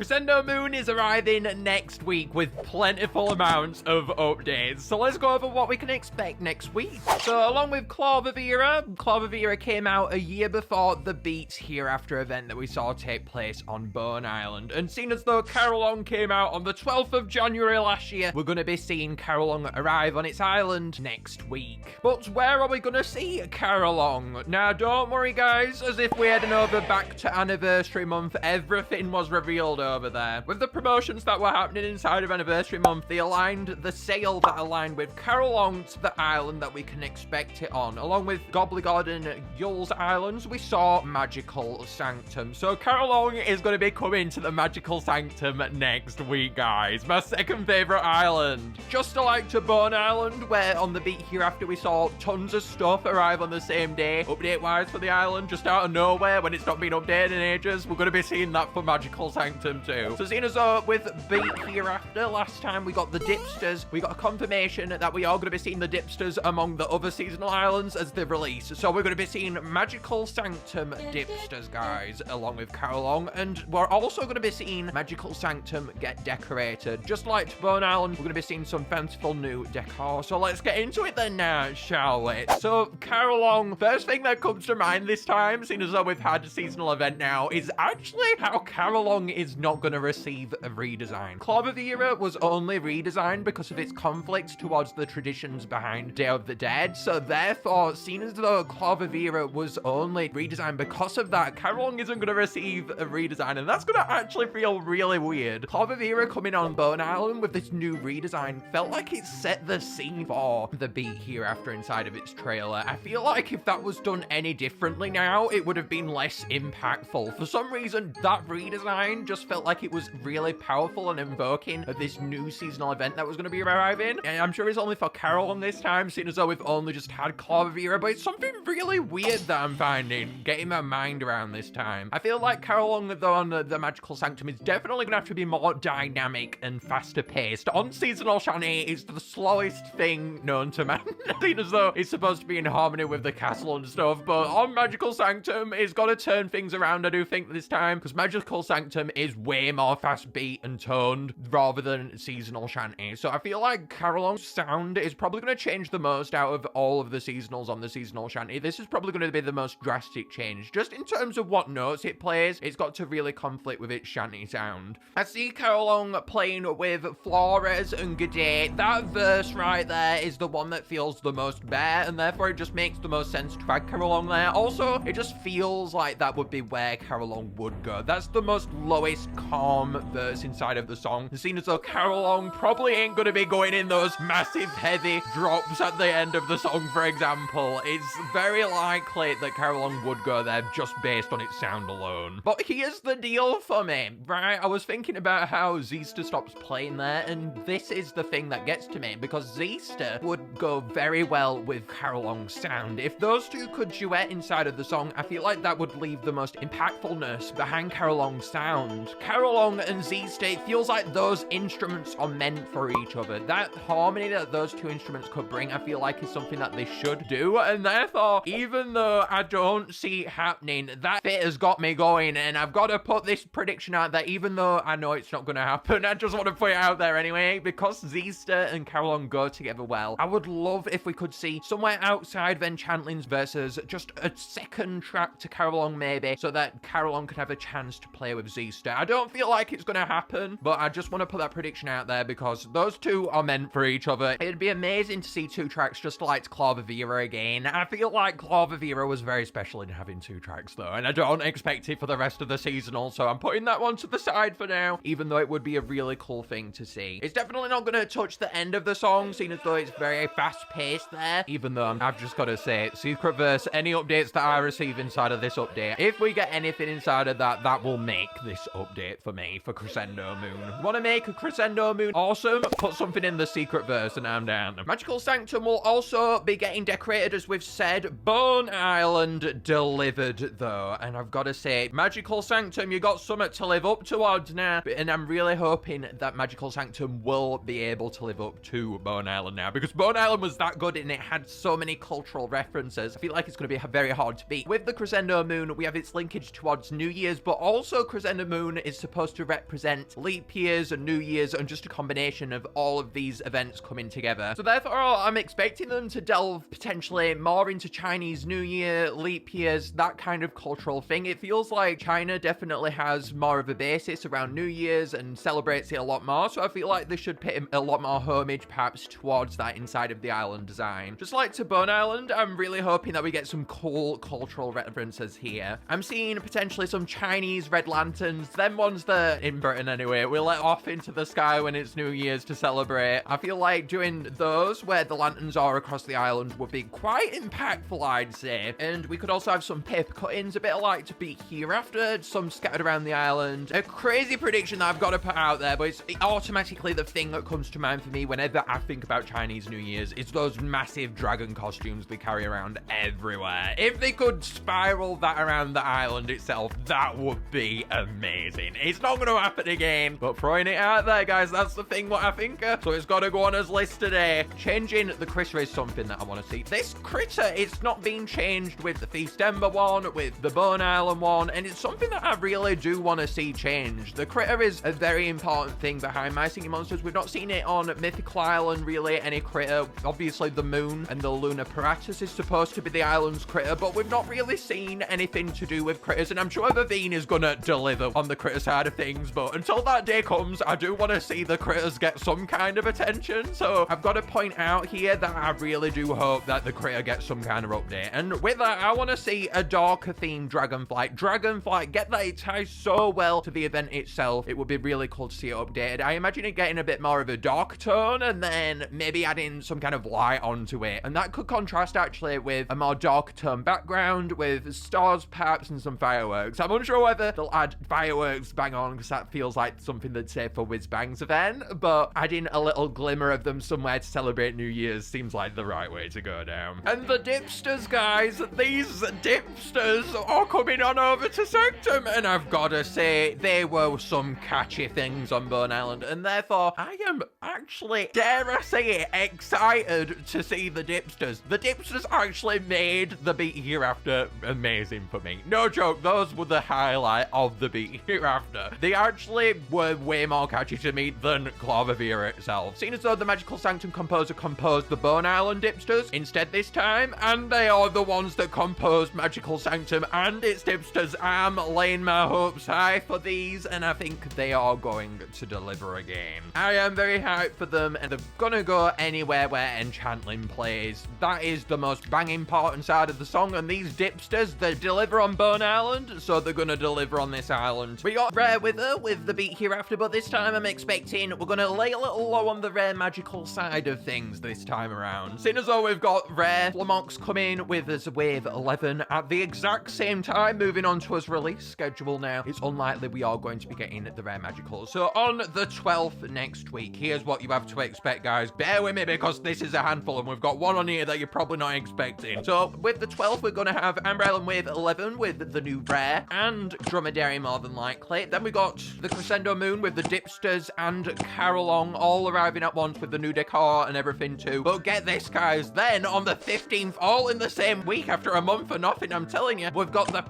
Crescendo Moon is arriving next week with plentiful amounts of updates. So let's go over what we can expect next week. So along with Clavavira came out a year before the Beats Hereafter event that we saw take place on Bone Island. And seeing as though Carillong came out on the 12th of January last year, we're going to be seeing Carillong arrive on its island next week. But where are we going to see Carillong? Now, don't worry guys, as if we're heading over back to Anniversary Month, everything was revealed over there. With the promotions that were happening inside of Anniversary Month, they aligned the sail that aligned with Carillong to the island that we can expect it on. Along with Gobligod and Yule's Islands, we saw Magical Sanctum. So Carillong is going to be coming to the Magical Sanctum next week, guys. My second favourite island. Just like to Bone Island, where on the beat hereafter we saw tons of stuff arrive on the same day, update-wise for the island, just out of nowhere when it's not been updated in ages. We're going to be seeing that for Magical Sanctum too. So seeing as though with beat hereafter, last time we got the Dipsters, we got a confirmation that we are going to be seeing the Dipsters among the other seasonal islands as they release. So we're going to be seeing Magical Sanctum Dipsters, guys, along with Carillong, and we're also going to be seeing Magical Sanctum get decorated. Just like Bone Island, we're going to be seeing some fanciful new decor. So let's get into it then now, shall we? So Carillong, first thing that comes to mind this time, seeing as though we've had a seasonal event now, is actually how Carillong is not going to receive a redesign. Clavavira was only redesigned because of its conflicts towards the traditions behind Day of the Dead. So therefore, seeing as though Clavavira was only redesigned because of that, Carillong isn't going to receive a redesign, and that's going to actually feel really weird. Clavavira coming on Bone Island with this new redesign felt like it set the scene for the beat hereafter inside of its trailer. I feel like if that was done any differently now, it would have been less impactful. For some reason, that redesign just felt like it was really powerful and invoking of this new seasonal event that was going to be arriving. And I'm sure it's only for Carillong this time, seeing as though we've only just had Clavavira, but it's something really weird that I'm finding, getting my mind around this time. I feel like Carillong, though, on the Magical Sanctum is definitely going to have to be more dynamic and faster paced. On seasonal shanty, it's the slowest thing known to man, seeing as though it's supposed to be in harmony with the castle and stuff, but on Magical Sanctum, it's got to turn things around, I do think, this time, because Magical Sanctum is way more fast beat and toned rather than seasonal shanty. So I feel like Carillong's sound is probably going to change the most out of all of the seasonals on the seasonal shanty. This is probably going to be the most drastic change. Just in terms of what notes it plays, it's got to really conflict with its shanty sound. I see Carillong playing with Flores and G'day. That verse right there is the one that feels the most bare, and therefore it just makes the most sense to add Carillong there. Also, it just feels like that would be where Carillong would go. That's the most lowest calm verse inside of the song. Seeing as though Carillong probably ain't going to be going in those massive heavy drops at the end of the song, for example. It's very likely that Carillong would go there just based on its sound alone. But here's the deal for me, right? I was thinking about how Zista stops playing there, and this is the thing that gets to me, because Zista would go very well with Carillong's sound. If those two could duet inside of the song, I feel like that would leave the most impactfulness behind Carillong's sound. Carillong and Zista, it feels like those instruments are meant for each other. That harmony that those two instruments could bring, I feel like is something that they should do, and therefore, even though I don't see it happening, that bit has got me going, and I've got to put this prediction out there, even though I know it's not going to happen. I just want to put it out there anyway, because Zista and Carillong go together well. I would love if we could see somewhere outside of Enchantling's versus just a second track to Carillong maybe, so that Carillong could have a chance to play with Zista. I don't feel like it's going to happen, but I just want to put that prediction out there because those two are meant for each other. It'd be amazing to see two tracks just like Clavavira again. I feel like Clavavira was very special in having two tracks though, and I don't expect it for the rest of the seasonal, so I'm putting that one to the side for now, even though it would be a really cool thing to see. It's definitely not going to touch the end of the song, seeing as though it's very fast-paced there, even though I've just got to say, Secret Verse, any updates that I receive inside of this update, if we get anything inside of that, that will make this update for me, for Crescendo Moon. Want to make a Crescendo Moon awesome? Put something in the Secret Verse and I'm down. Magical Sanctum will also be getting decorated, as we've said. Bone Island delivered though, and I've got to say, Magical Sanctum, you got something to live up towards now, and I'm really hoping that Magical Sanctum will be able to live up to Bone Island now, because Bone Island was that good and it had so many cultural references. I feel like it's going to be very hard to beat. With the Crescendo Moon, we have its linkage towards New Year's, but also Crescendo Moon is supposed to represent leap years and New Year's and just a combination of all of these events coming together. So therefore, I'm expecting them to delve potentially more into Chinese New Year, leap years, that kind of cultural thing. It feels like China definitely has more of a basis around New Year's and celebrates it a lot more. So I feel like they should pay a lot more homage perhaps towards that inside of the island design. Just like to Bone Island, I'm really hoping that we get some cool cultural references here. I'm seeing potentially some Chinese red lanterns, them ones that in Britain anyway, we let off into the sky when it's New Year's to celebrate. I feel like doing those where the lanterns are across the island would be quite impactful, I'd say. And we could also have some paper cuttings, a bit like to be hereafter, some scattered around the island. A crazy prediction that I've got to put out there, but it's automatically the thing that comes to mind for me whenever I think about Chinese New Year's. It's those massive dragon costumes they carry around everywhere. If they could spiral that around the island itself, that would be amazing. It's not going to happen again, but throwing it out there, guys, that's the thing what I think. So it's got to go on as list today. Changing the critter is something that I want to see. This critter, it's not being changed with the Feast Ember one, with the Bone Island one, and it's something that I really do want to see changed. The critter is a very important thing behind My Singing Monsters. We've not seen it on Mythical Island, really, any critter. Obviously, the moon and the lunar apparatus is supposed to be the island's critter, but we've not really seen anything to do with critters, and I'm sure Vivine is gonna deliver on the critter side of things, but until that day comes, I do want to see the critters get some kind of attention. So I've got to point out here that I really do hope that the critter gets some kind of update, and with that, I want to see a darker themed Dragonflight. Dragonflight, get that, it ties so well to the event itself. It would be really cool to see it updated. I imagine it getting a bit more of a dark tone, and then maybe adding some kind of light onto it, and that could contrast actually with a more dark tone background with stars perhaps and some fireworks. I'm unsure whether they'll add fireworks bang on, because that feels like something they'd say for Whiz Bang's event, but adding a little glimmer of them somewhere to celebrate New Year's seems like the right way to go down. And the Dipsters, guys, these Dipsters are coming on over to Sanctum, and I've got to say, they were some catchy things on Bone Island, and therefore, I am actually, dare I say it, excited to see the Dipsters. The Dipsters actually made the Beat Hereafter amazing for me. No joke, those were the highlight of the Beat Hereafter. They actually were way more catchy to me than Clavavira itself. Seeing as though the Magical Sanctum composer composed the Bone Island Dipsters instead this time, and they are the ones that composed Magical Sanctum and its Dipsters, I'm laying my hopes high for these, and I think they are going to deliver again. I am very hyped for them, and they're gonna go anywhere where Enchantling plays. That is the most banging part inside of the song, and these Dipsters, they deliver on Bone Island, so they're gonna deliver on this island. We got Rare Wither with the Beat Hereafter, but this time I'm expecting we're gonna lay a little low on the rare magical side of things this time around. Seeing as though we've got Rare Flamox coming with us Wave 11 at the exact same time, moving on to his release schedule now, it's unlikely we are going to be getting the rare magical. So on the 12th next week, here's what you have to expect, guys. Bear with me because this is a handful, and we've got one on here that you're probably not expecting. So with the 12th, we're going to have Amber Island Wave 11 with the new rare and Dromedary more than likely. Then we got the Crescendo Moon with the Dipsters and Carillong all arriving at once with the new decor and everything too. But get this, guys, then on the 15th, all in the same week after a month for nothing, I'm telling you, we've got the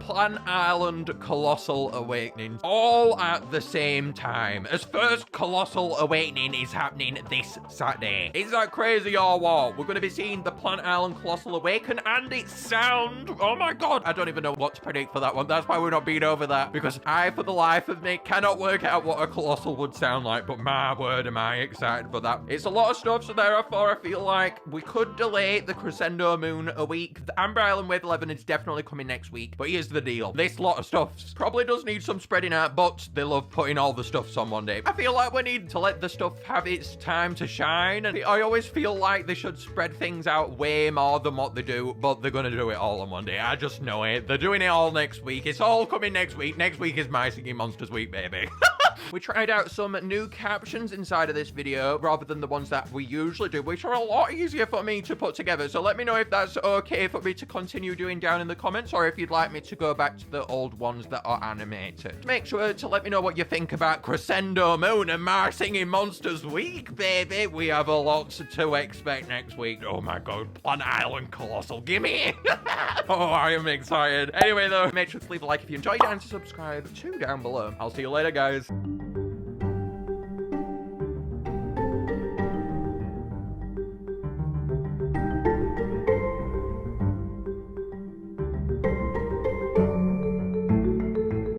Island Colossal Awakening all at the same time, as first Colossal Awakening is happening this Saturday. Is that crazy or what? We're going to be seeing the Island Colossal Awaken and its sound. Oh my god, I don't even know what to predict for that one. That's why we're not being over that, because I, for the life of me, cannot work out what a Colossal would sound like, but my word, am I excited for that. It's a lot of stuff, so therefore I feel like we could delay the Crescendo Moon a week. The Amber Island Wave 11 is definitely coming next week, but here's the deal. This lot of stuff probably does need some spreading out, but they love putting all the stuffs on one day. I feel like we need to let the stuff have its time to shine, and I always feel like they should spread things out way more than what they do, but they're gonna do it all on one day. I just know it. They're doing it all next week. It's all coming next week. Next week is My Singing Monsters week, baby. We tried out some new captions inside of this video rather than the ones that we usually do, which are a lot easier for me to put together. So let me know if that's okay for me to continue doing down in the comments, or if you'd like me to go back to the old ones that are animated. Make sure to let me know what you think about Crescendo Moon and my Singing Monsters week, baby. We have a lot to expect next week. Oh my god, Planet Island Colossal, gimme! Oh, I am excited. Anyway though, make sure to leave a like if you enjoyed and to subscribe too down below. I'll see you later, guys.